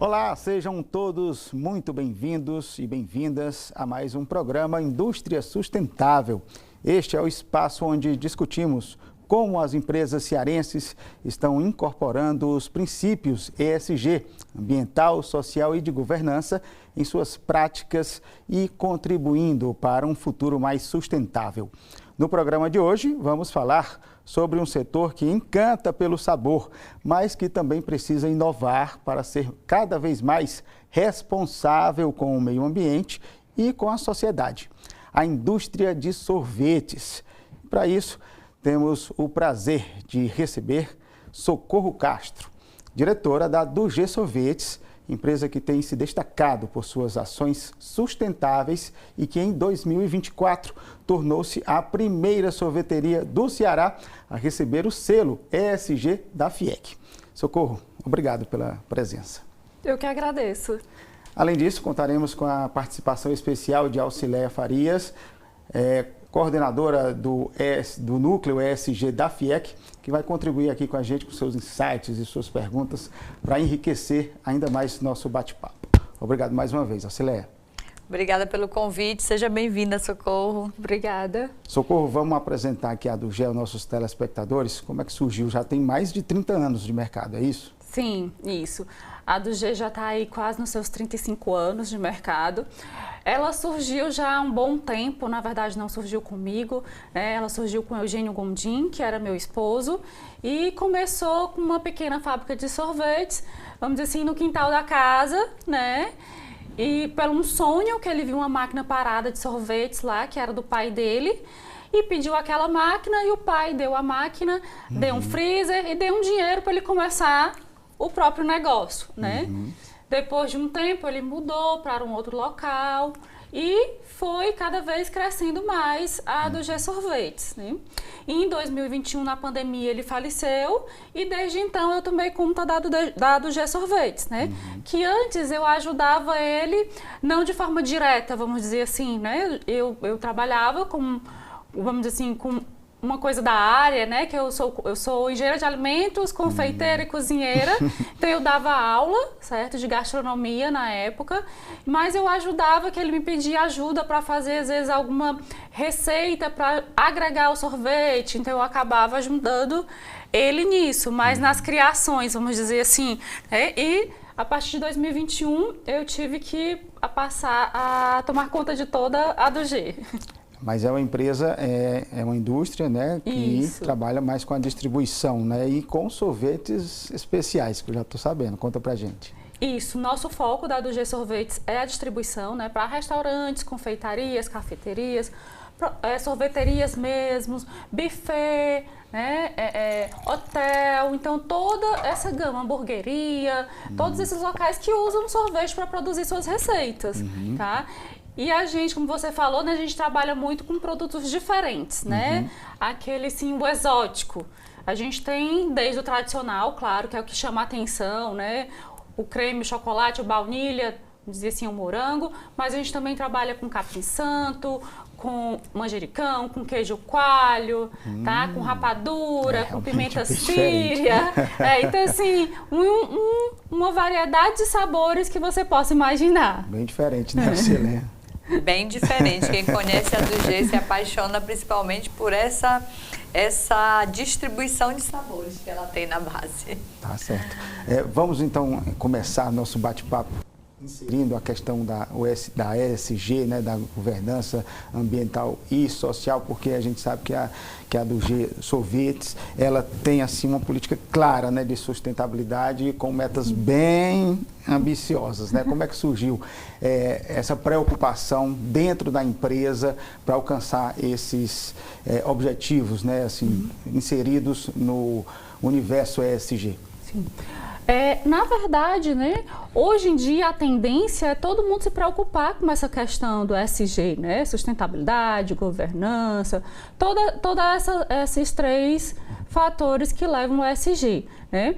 Olá, sejam todos muito bem-vindos e bem-vindas a mais um programa Indústria Sustentável. Este é o espaço onde discutimos como as empresas cearenses estão incorporando os princípios ESG, ambiental, social e de governança, em suas práticas e contribuindo para um futuro mais sustentável. No programa de hoje, vamos falar sobre um setor que encanta pelo sabor, mas que também precisa inovar para ser cada vez mais responsável com o meio ambiente e com a sociedade. A indústria de sorvetes. Para isso, temos o prazer de receber Socorro Castro, diretora da DUG Sorvetes, empresa que tem se destacado por suas ações sustentáveis e que em 2024 tornou-se a primeira sorveteria do Ceará a receber o selo ESG da FIEC. Socorro, obrigado pela presença. Eu que agradeço. Além disso, contaremos com a participação especial de Auxileia Farias, coordenadora do Núcleo ESG da FIEC, que vai contribuir aqui com a gente com seus insights e suas perguntas para enriquecer ainda mais nosso bate-papo. Obrigado mais uma vez, Auxileia. Obrigada pelo convite, seja bem-vinda, Socorro. Obrigada. Socorro, vamos apresentar aqui a DUG aos nossos telespectadores. Como é que surgiu? Já tem mais de 30 anos de mercado, é isso? Sim, isso. A DUG já está aí quase nos seus 35 anos de mercado. Ela surgiu já há um bom tempo, na verdade não surgiu comigo, né? Ela surgiu com Eugênio Gondim, que era meu esposo, e começou com uma pequena fábrica de sorvetes, vamos dizer assim, no quintal da casa, né? E pelo um sonho que ele viu uma máquina parada de sorvetes lá, que era do pai dele, e pediu aquela máquina e o pai deu a máquina, deu um freezer e deu um dinheiro para ele começar o próprio negócio, né? Depois de um tempo ele mudou para um outro local e foi cada vez crescendo mais a DUG Sorvetes, né? E em 2021, na pandemia, ele faleceu e desde então eu tomei conta da DUG Sorvetes, né? Que antes eu ajudava ele, não de forma direta, vamos dizer assim, né? Eu trabalhava com, vamos dizer assim, com uma coisa da área, né, que eu sou engenheira de alimentos, confeiteira e cozinheira, então eu dava aula, certo, de gastronomia na época, mas eu ajudava, que ele me pedia ajuda para fazer, às vezes, alguma receita para agregar o sorvete, então eu acabava ajudando ele nisso, mas nas criações, vamos dizer assim, né, e a partir de 2021 eu tive que passar a tomar conta de toda a DUG. Mas é uma empresa, é uma indústria, né, que Isso. trabalha mais com a distribuição, né, e com sorvetes especiais, que eu já estou sabendo. Conta pra gente. Isso, nosso foco da DUG Sorvetes é a distribuição, né, para restaurantes, confeitarias, cafeterias, sorveterias mesmo, buffet, né, hotel, então toda essa gama, hamburgueria, todos esses locais que usam sorvete para produzir suas receitas, tá? E a gente, como você falou, né, a gente trabalha muito com produtos diferentes, né? Aquele, sim, o exótico. A gente tem desde o tradicional, claro, que é o que chama a atenção, né? O creme, o chocolate, o baunilha, dizer assim, o morango, mas a gente também trabalha com capim santo, com manjericão, com queijo coalho, tá? Com rapadura, com pimenta síria. Então, assim, uma variedade de sabores que você possa imaginar. Bem diferente, né, Auxileia? Bem diferente. Quem conhece a DUG se apaixona principalmente por essa distribuição de sabores que ela tem na base. Tá certo. Vamos então começar nosso bate-papo inserindo a questão da ESG, né, da governança ambiental e social, porque a gente sabe que a DUG Sorvetes, ela tem assim uma política clara, né, de sustentabilidade com metas bem ambiciosas, né? Como é que surgiu essa preocupação dentro da empresa para alcançar esses objetivos, né, assim, inseridos no universo ESG? Sim. Na verdade, né, hoje em dia a tendência é todo mundo se preocupar com essa questão do ESG, né, sustentabilidade, governança, esses três fatores que levam ao ESG, né.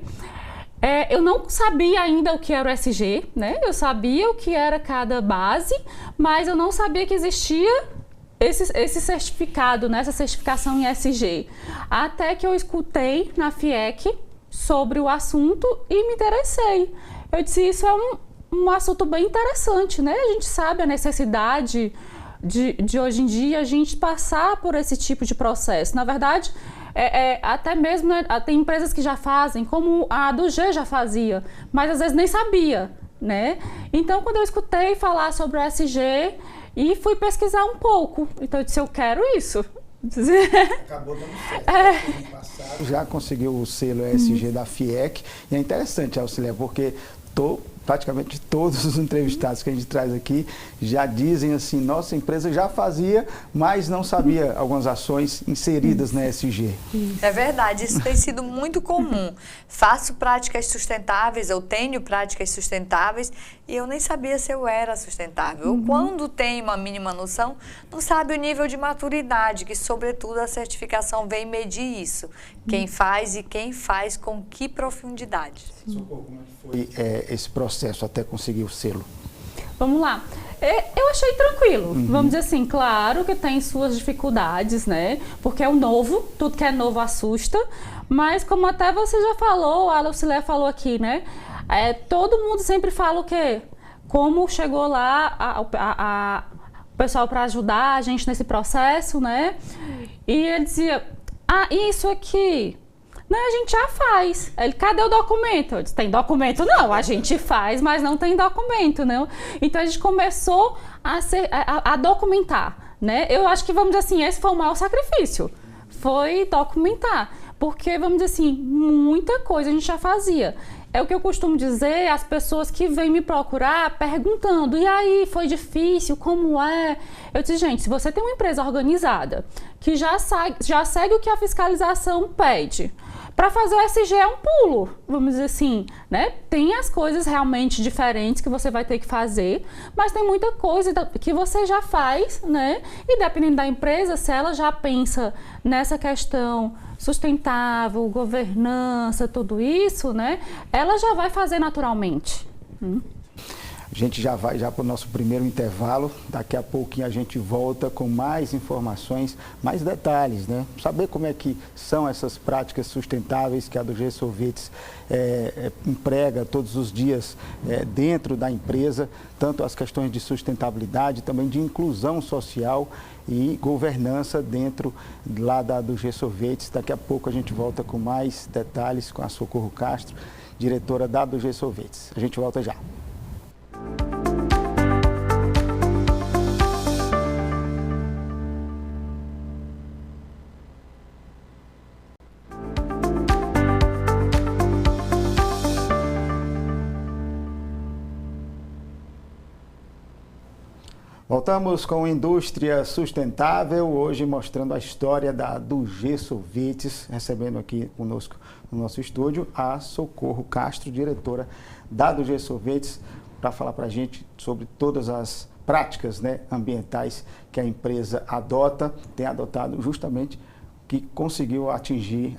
Eu não sabia ainda o que era o ESG, né, eu sabia o que era cada base, mas eu não sabia que existia esse certificado, né, essa certificação em ESG, até que eu escutei na FIEC sobre o assunto e me interessei. Eu disse, isso é um assunto bem interessante, né? A gente sabe a necessidade de hoje em dia a gente passar por esse tipo de processo. Na verdade, até mesmo, né, tem empresas que já fazem, como a do G já fazia, mas às vezes nem sabia, né? Então, quando eu escutei falar sobre o ESG e fui pesquisar um pouco, então eu disse, eu quero isso. Acabou dando certo. No passado já conseguiu o selo ESG da FIEC, e é interessante, Auxiliar, porque praticamente todos os entrevistados que a gente traz aqui já dizem assim, nossa empresa já fazia, mas não sabia algumas ações inseridas na ESG. É verdade, isso tem sido muito comum. Faço práticas sustentáveis, eu tenho práticas sustentáveis e eu nem sabia se eu era sustentável. Ou quando tem uma mínima noção, não sabe o nível de maturidade, que sobretudo a certificação vem medir isso. Quem faz e quem faz com que profundidade. Socorro, como é que foi esse processo até conseguir o selo? Vamos lá. Eu achei tranquilo. Vamos dizer assim, claro que tem suas dificuldades, né? Porque é o novo, tudo que é novo assusta. Mas como até você já falou, a Lucilé falou aqui, né? Todo mundo sempre fala o quê? Como chegou lá o pessoal para ajudar a gente nesse processo, né? E ele dizia, isso aqui... Né, a gente já faz. Ele, cadê o documento? Eu disse, tem documento? Não, a gente faz, mas não tem documento, né? Então a gente começou a documentar, né? Eu acho que, vamos dizer assim, esse foi o maior sacrifício, foi documentar, porque, vamos dizer assim, muita coisa a gente já fazia. É o que eu costumo dizer, as pessoas que vêm me procurar perguntando, e aí, foi difícil, como é? Eu disse, gente, se você tem uma empresa organizada, que já segue o que a fiscalização pede, para fazer o ESG é um pulo, vamos dizer assim, né? Tem as coisas realmente diferentes que você vai ter que fazer, mas tem muita coisa que você já faz, né? E dependendo da empresa, se ela já pensa nessa questão sustentável, governança, tudo isso, né? Ela já vai fazer naturalmente. A gente já vai para o nosso primeiro intervalo. Daqui a pouquinho a gente volta com mais informações, mais detalhes, né? Saber como é que são essas práticas sustentáveis que a do G Sorvetes emprega todos os dias dentro da empresa, tanto as questões de sustentabilidade, também de inclusão social e governança dentro lá do G Sorvetes. Daqui a pouco a gente volta com mais detalhes com a Socorro Castro, diretora da do G Sorvetes. A gente volta já. Voltamos com Indústria Sustentável, hoje mostrando a história do G Sorvetes, recebendo aqui conosco no nosso estúdio a Socorro Castro, diretora da do G Sorvetes, para falar para a gente sobre todas as práticas, né, ambientais que a empresa tem adotado justamente, que conseguiu atingir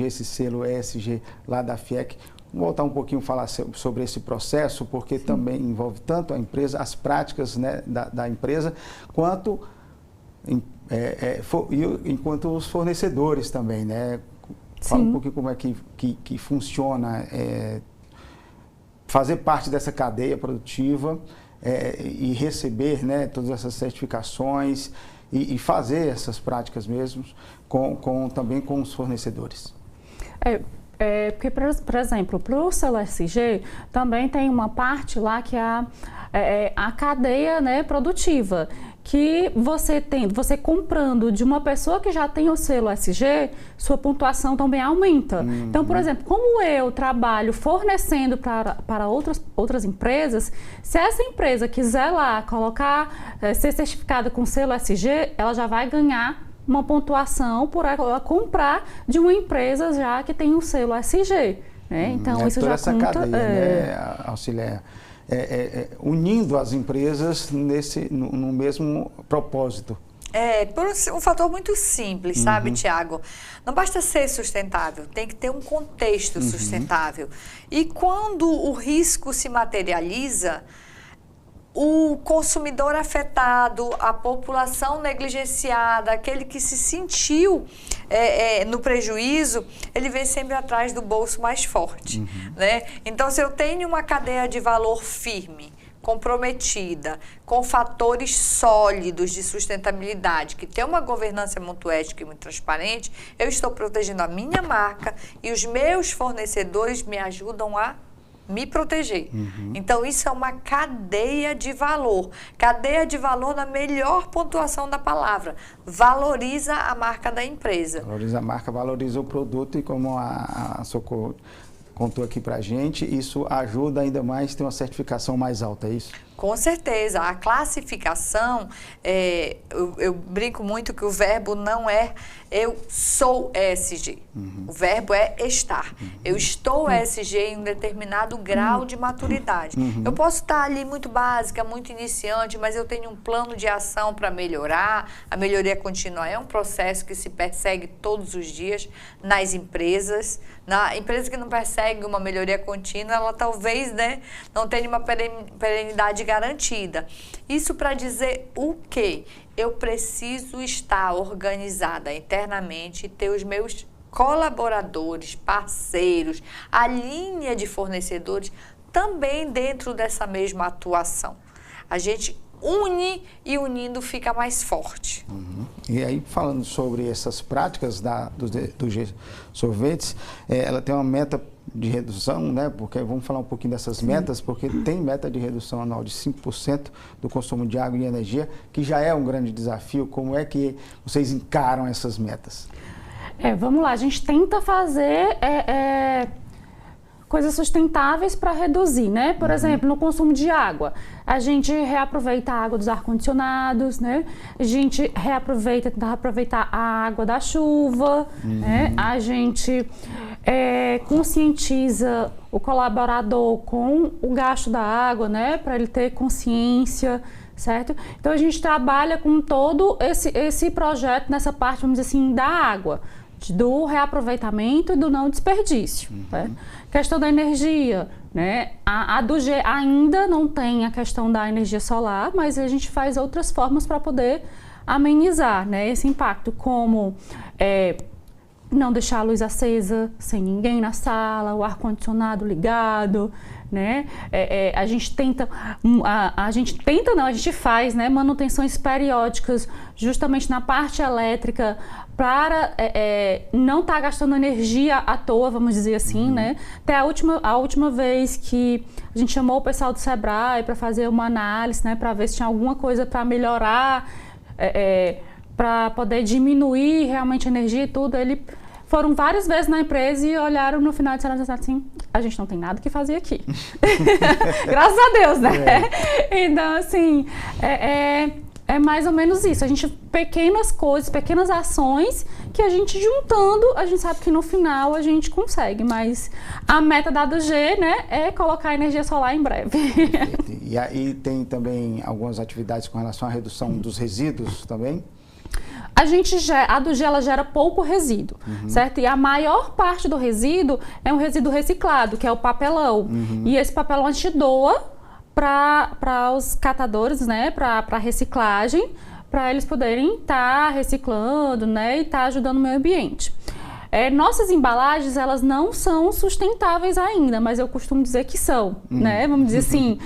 esse selo ESG lá da FIEC. Vamos voltar um pouquinho a falar sobre esse processo, porque também envolve tanto a empresa, as práticas, né, da empresa, quanto enquanto os fornecedores também, né? Fala um pouquinho como é que funciona fazer parte dessa cadeia produtiva e receber, né, todas essas certificações e fazer essas práticas mesmo também com os fornecedores. Porque, por exemplo, para o selo ESG também tem uma parte lá que é a cadeia, né, produtiva, que você comprando de uma pessoa que já tem o selo ESG, sua pontuação também aumenta. Então, por exemplo, como eu trabalho fornecendo para outras empresas, se essa empresa quiser lá ser certificada com selo ESG, ela já vai ganhar uma pontuação por ela comprar de uma empresa já que tem um selo ESG, né? Então, isso já essa conta... cadeia, né, Auxiliar, unindo as empresas no mesmo propósito. Por um fator muito simples, sabe, Tiago? Não basta ser sustentável, tem que ter um contexto sustentável. E quando o risco se materializa, o consumidor afetado, a população negligenciada, aquele que se sentiu no prejuízo, ele vem sempre atrás do bolso mais forte, né? Então, se eu tenho uma cadeia de valor firme, comprometida, com fatores sólidos de sustentabilidade, que tem uma governança muito ética e muito transparente, eu estou protegendo a minha marca e os meus fornecedores me ajudam a me proteger. Então, isso é uma cadeia de valor. Cadeia de valor na melhor pontuação da palavra. Valoriza a marca da empresa. Valoriza a marca, valoriza o produto e como a Socorro contou aqui pra gente, isso ajuda ainda mais a ter uma certificação mais alta, é isso? Com certeza. A classificação, eu brinco muito que o verbo não é eu sou ESG. O verbo é estar. Eu estou ESG em um determinado grau de maturidade. Eu posso estar ali muito básica, muito iniciante, mas eu tenho um plano de ação para melhorar. A melhoria contínua é um processo que se persegue todos os dias nas empresas. Na empresa que não persegue uma melhoria contínua, ela talvez, né, não tenha uma perenidade garantida. Isso para dizer o quê? Eu preciso estar organizada internamente, ter os meus colaboradores, parceiros, a linha de fornecedores também dentro dessa mesma atuação. A gente une e unindo fica mais forte. E aí, falando sobre essas práticas do G Sorvetes, ela tem uma meta de redução, né? Porque vamos falar um pouquinho dessas metas, porque tem meta de redução anual de 5% do consumo de água e energia, que já é um grande desafio. Como é que vocês encaram essas metas? Vamos lá, a gente tenta fazer coisas sustentáveis para reduzir, né? Por exemplo, no consumo de água, a gente reaproveita a água dos ar-condicionados, né? A gente tenta reaproveitar a água da chuva, né? A gente conscientiza o colaborador com o gasto da água, né? Para ele ter consciência, certo? Então, a gente trabalha com todo esse projeto nessa parte, vamos dizer assim, da água, do reaproveitamento e do não desperdício. Né? Questão da energia, né? A do G ainda não tem a questão da energia solar, mas a gente faz outras formas para poder amenizar, né, esse impacto, como não deixar a luz acesa sem ninguém na sala, o ar-condicionado ligado, né? A gente faz, né, manutenções periódicas justamente na parte elétrica para não estar gastando energia à toa, vamos dizer assim, né? Até a última vez que a gente chamou o pessoal do Sebrae para fazer uma análise, né, para ver se tinha alguma coisa para melhorar, para poder diminuir realmente a energia e tudo, foram várias vezes na empresa e olharam no final e disseram assim, a gente não tem nada que fazer aqui. Graças a Deus, né? Então, assim, é mais ou menos isso. A gente, pequenas coisas, pequenas ações que a gente juntando, a gente sabe que no final a gente consegue. Mas a meta da do G, né, é colocar energia solar em breve. E aí tem também algumas atividades com relação à redução dos resíduos também? A do G ela gera pouco resíduo, certo? E a maior parte do resíduo é um resíduo reciclado, que é o papelão. E esse papelão a gente doa para os catadores, né? Para reciclagem, para eles poderem estar reciclando, né? E estar ajudando o meio ambiente. Nossas embalagens, elas não são sustentáveis ainda, mas eu costumo dizer que são, né? Vamos dizer assim,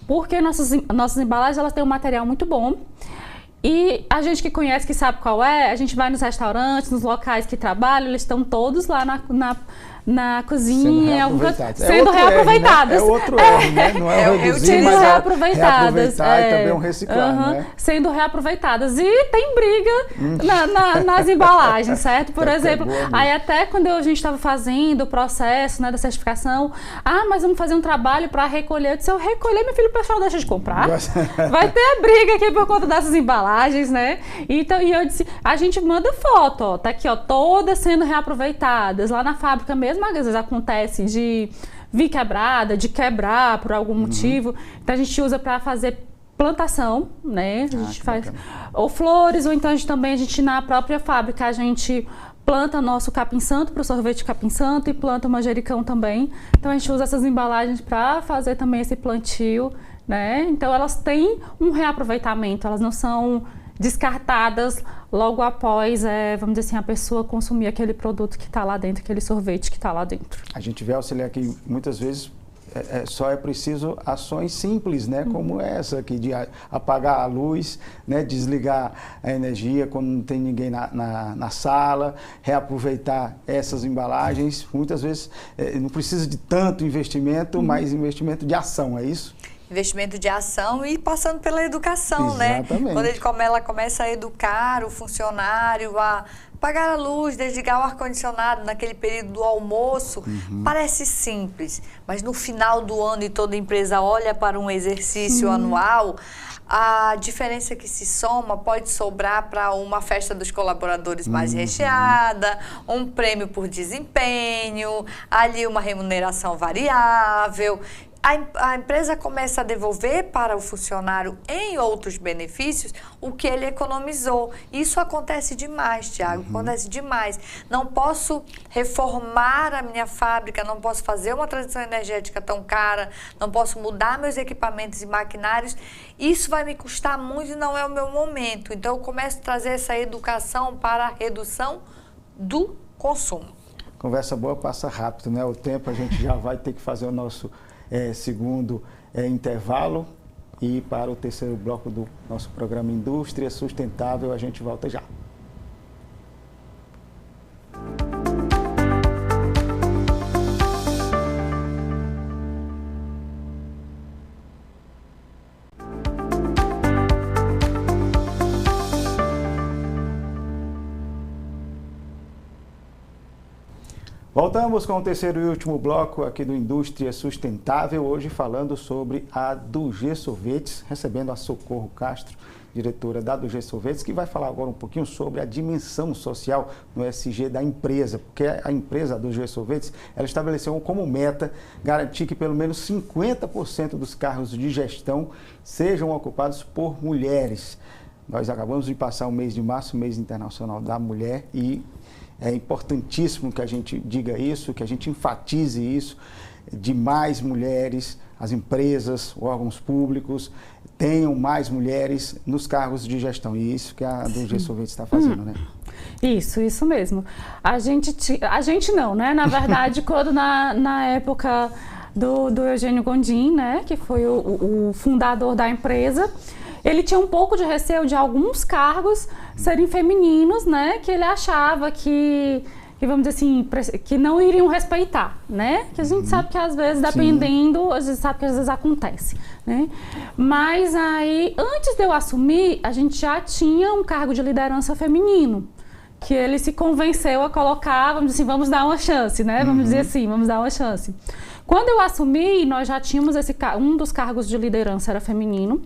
porque nossas embalagens, elas têm um material muito bom. E a gente que conhece, que sabe qual a gente vai nos restaurantes, nos locais que trabalham, eles estão todos lá na cozinha, sendo reaproveitadas. É outro erro, né? Não é o reduzir, mas reaproveitadas. Reaproveitar e também um reciclar, né? Sendo reaproveitadas. E tem briga nas embalagens, certo? Por exemplo, aí até quando a gente estava fazendo o processo, né, da certificação, mas vamos fazer um trabalho para recolher. Eu disse, eu recolher, meu filho, o pessoal deixa de comprar. Vai ter briga aqui por conta dessas embalagens, né? Então, e eu disse, a gente manda foto, ó, tá aqui, ó, todas sendo reaproveitadas. Lá na fábrica mesmo, às vezes acontece de vir quebrada, de quebrar por algum motivo. Então a gente usa para fazer plantação, né? A gente faz ou flores, ou então a gente na própria fábrica a gente planta nosso capim-santo para o sorvete capim-santo e planta o manjericão também. Então a gente usa essas embalagens para fazer também esse plantio né? Então elas têm um reaproveitamento, elas não são descartadas logo após, vamos dizer assim, a pessoa consumir aquele produto que está lá dentro, aquele sorvete que está lá dentro. A gente vê, Auxiliar, que muitas vezes só é preciso ações simples, né? Como essa aqui, de apagar a luz, né? Desligar a energia quando não tem ninguém na sala, reaproveitar essas embalagens. Muitas vezes não precisa de tanto investimento, mas investimento de ação, é isso? Investimento de ação e passando pela educação, Exatamente. né? Quando ela começa a educar o funcionário a apagar a luz, desligar o ar-condicionado naquele período do almoço, parece simples, mas no final do ano e toda empresa olha para um exercício anual, a diferença que se soma pode sobrar para uma festa dos colaboradores mais recheada, um prêmio por desempenho, ali uma remuneração variável. A empresa começa a devolver para o funcionário em outros benefícios o que ele economizou. Isso acontece demais, Tiago, acontece demais. Não posso reformar a minha fábrica, não posso fazer uma transição energética tão cara, não posso mudar meus equipamentos e maquinários. Isso vai me custar muito e não é o meu momento. Então, eu começo a trazer essa educação para a redução do consumo. Conversa boa passa rápido, né? O tempo, a gente já vai ter que fazer o nosso segundo intervalo, e para o terceiro bloco do nosso programa Indústria Sustentável, a gente volta já. Voltamos com o terceiro e último bloco aqui do Indústria Sustentável, hoje falando sobre a Dugê Sorvetes, recebendo a Socorro Castro, diretora da Dugê Sorvetes, que vai falar agora um pouquinho sobre a dimensão social no ESG da empresa, porque a empresa, a Dugê Sorvetes, ela estabeleceu como meta garantir que pelo menos 50% dos cargos de gestão sejam ocupados por mulheres. Nós acabamos de passar o mês de março, o mês internacional da mulher, e é importantíssimo que a gente diga isso, que a gente enfatize isso, de mais mulheres, as empresas, órgãos públicos, tenham mais mulheres nos cargos de gestão. E isso que a Dugê Sorvetes está fazendo, né? Isso mesmo. A gente não, né? Na verdade, quando na época do Eugênio Gondim, né? Que foi o fundador da empresa, ele tinha um pouco de receio de alguns cargos serem femininos, né? Que ele achava que vamos dizer assim, que não iriam respeitar, né? Que a gente sabe que às vezes, dependendo, a gente sabe que às vezes acontece, né? Mas aí, antes de eu assumir, a gente já tinha um cargo de liderança feminino, que ele se convenceu a colocar, vamos dizer assim, vamos dar uma chance, né? Vamos dizer assim, vamos dar uma chance. Quando eu assumi, nós já tínhamos um dos cargos de liderança era feminino.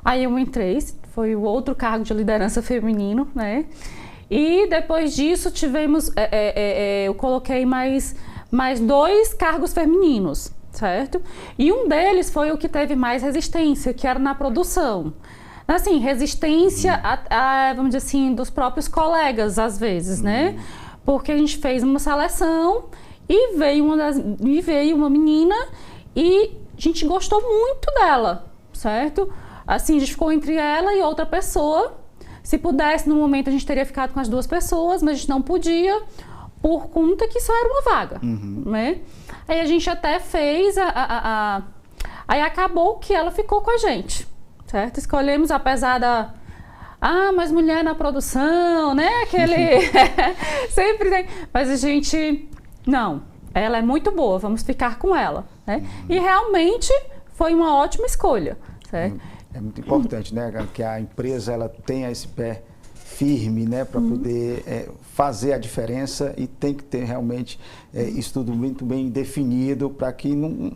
Aí eu entrei, foi o outro cargo de liderança feminino, né? E depois disso tivemos, eu coloquei mais 2 cargos femininos, certo? E um deles foi o que teve mais resistência, que era na produção. Assim, resistência, vamos dizer assim, dos próprios colegas, às vezes, né? Porque a gente fez uma seleção e veio uma menina e a gente gostou muito dela, certo? Assim, a gente ficou entre ela e outra pessoa. Se pudesse, no momento, a gente teria ficado com as 2 pessoas, mas a gente não podia, por conta que só era uma vaga, né? Aí a gente até fez Aí acabou que ela ficou com a gente, certo? Escolhemos, apesar da... mas mulher na produção, né? Aquele... Sempre tem... Mas a gente... Não, ela é muito boa, vamos ficar com ela, né? E realmente foi uma ótima escolha, certo? É muito importante, né, que a empresa ela tenha esse pé firme, né, para poder fazer a diferença, e tem que ter realmente isso tudo muito bem definido para que não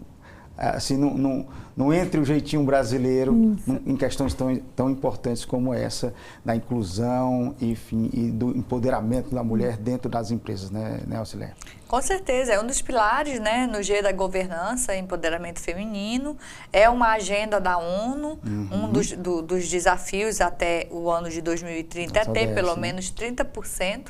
entre o jeitinho brasileiro em questões tão importantes como essa, da inclusão, enfim, e do empoderamento da mulher dentro das empresas, né, Auxiliar? Com certeza, é um dos pilares, né, no G da governança, empoderamento feminino, é uma agenda da ONU, um dos desafios até o ano de 2030 é ter pelo menos 30%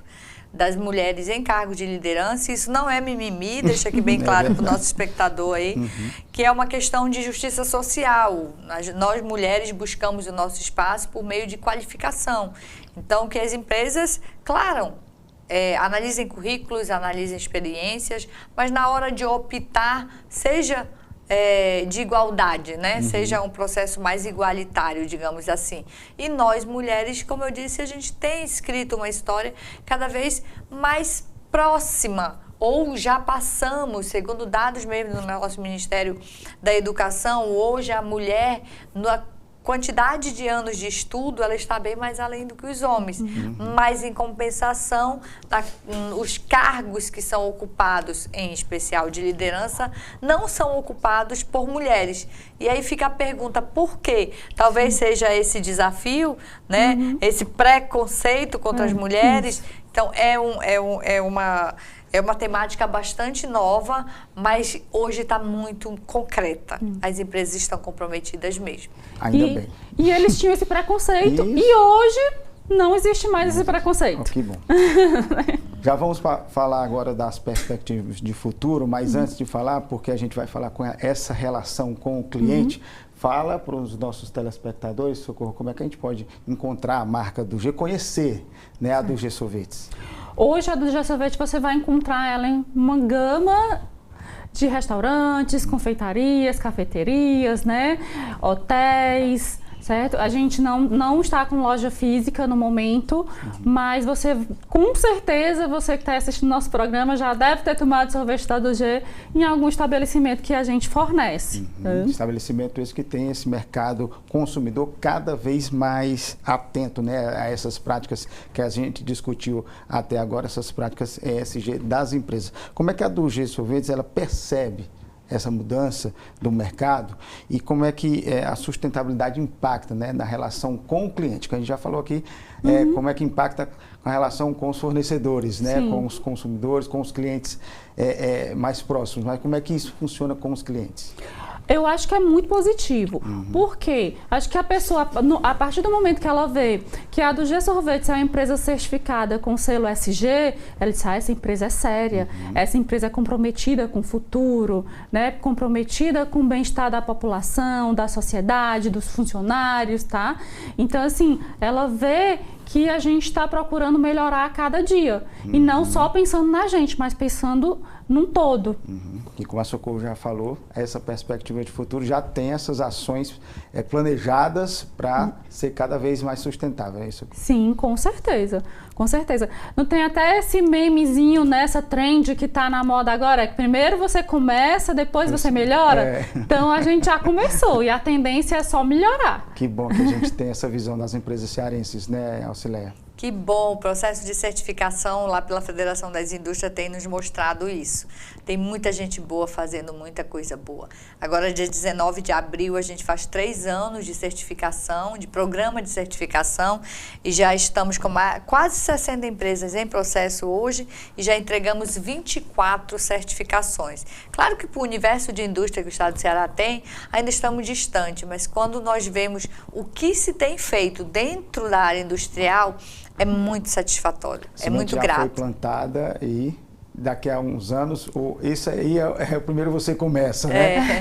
das mulheres em cargos de liderança. Isso não é mimimi, deixa aqui bem claro para o nosso espectador aí, que é uma questão de justiça social. Nós mulheres buscamos o nosso espaço por meio de qualificação. Então, que as empresas, claro, analisem currículos, analisem experiências, mas na hora de optar, seja de igualdade, né? Seja um processo mais igualitário, digamos assim. E nós, mulheres, como eu disse, a gente tem escrito uma história cada vez mais próxima, ou já passamos, segundo dados mesmo do nosso Ministério da Educação, hoje a mulher, na quantidade de anos de estudo, ela está bem mais além do que os homens. Mas, em compensação, os cargos que são ocupados, em especial de liderança, não são ocupados por mulheres. E aí fica a pergunta, por quê? Talvez seja esse desafio, né? Esse preconceito contra as mulheres. Então, é uma temática bastante nova, mas hoje está muito concreta. As empresas estão comprometidas mesmo. Ainda bem. E eles tinham esse preconceito. Isso. E hoje não existe mais esse preconceito. Oh, que bom. Já vamos falar agora das perspectivas de futuro, mas antes de falar, porque a gente vai falar com essa relação com o cliente, fala para os nossos telespectadores, Socorro, como é que a gente pode encontrar a marca do G, conhecer, né, a do G Sorvetes. Hoje a do G Sorvete você vai encontrar ela em uma gama de restaurantes, confeitarias, cafeterias, né, hotéis, certo? A gente não está com loja física no momento, mas você, com certeza, você que está assistindo nosso programa já deve ter tomado sorvete da do G em algum estabelecimento que a gente fornece. Estabelecimento esse que tem esse mercado consumidor cada vez mais atento, né, a essas práticas que a gente discutiu até agora, essas práticas ESG das empresas. Como é que a do G Sorvetes ela percebe essa mudança do mercado e como é que a sustentabilidade impacta, né, na relação com o cliente, que a gente já falou aqui, como é que impacta a relação com os fornecedores, né, com os consumidores, com os clientes mais próximos, mas como é que isso funciona com os clientes? Eu acho que é muito positivo, porque acho que a pessoa, a partir do momento que ela vê que a do G Sorvetes é uma empresa certificada com selo SG, ela diz, essa empresa é séria, essa empresa é comprometida com o futuro, né, comprometida com o bem-estar da população, da sociedade, dos funcionários, tá? Então, assim, ela vê que a gente está procurando melhorar a cada dia, e não só pensando na gente, mas pensando num todo. E como a Socorro já falou, essa perspectiva de futuro já tem essas ações planejadas para ser cada vez mais sustentável, é isso? Sim, com certeza, com certeza. Não tem até esse memezinho nessa trend que está na moda agora, que primeiro você começa, depois você melhora? Então a gente já começou e a tendência é só melhorar. Que bom que a gente tem essa visão das empresas cearenses, né, Auxileia? Que bom, o processo de certificação lá pela Federação das Indústrias tem nos mostrado isso. Tem muita gente boa fazendo muita coisa boa. Agora, dia 19 de abril, a gente faz 3 anos de certificação, de programa de certificação, e já estamos com quase 60 empresas em processo hoje e já entregamos 24 certificações. Claro que para o universo de indústria que o Estado do Ceará tem, ainda estamos distantes, mas quando nós vemos o que se tem feito dentro da área industrial, é muito satisfatório, é muito grato. Foi plantada e daqui a uns anos, isso aí é o primeiro você começa, né?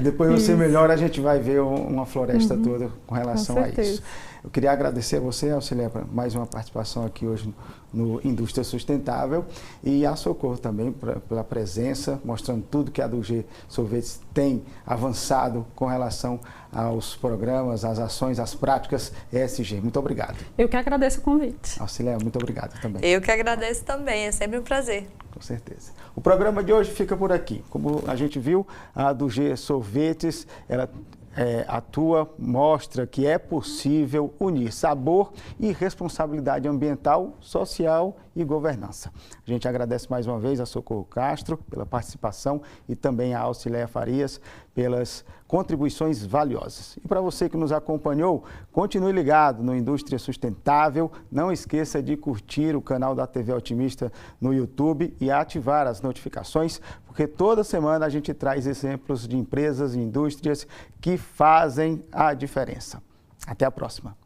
Depois você melhora, a gente vai ver uma floresta toda com relação a isso. Eu queria agradecer a você, Auxileia, por mais uma participação aqui hoje no Indústria Sustentável e a Socorro também pela presença, mostrando tudo que a do G Sorvetes tem avançado com relação aos programas, às ações, às práticas ESG. Muito obrigado. Eu que agradeço o convite. Auxileia, muito obrigado também. Eu que agradeço também, é sempre um prazer. Com certeza. O programa de hoje fica por aqui. Como a gente viu, a do G Sorvetes, ela atua, mostra que é possível unir sabor e responsabilidade ambiental, social e governança. A gente agradece mais uma vez a Socorro Castro pela participação e também a Auxileia Farias pelas contribuições valiosas. E para você que nos acompanhou, continue ligado no Indústria Sustentável. Não esqueça de curtir o canal da TV Otimista no YouTube e ativar as notificações, porque toda semana a gente traz exemplos de empresas e indústrias que fazem a diferença. Até a próxima.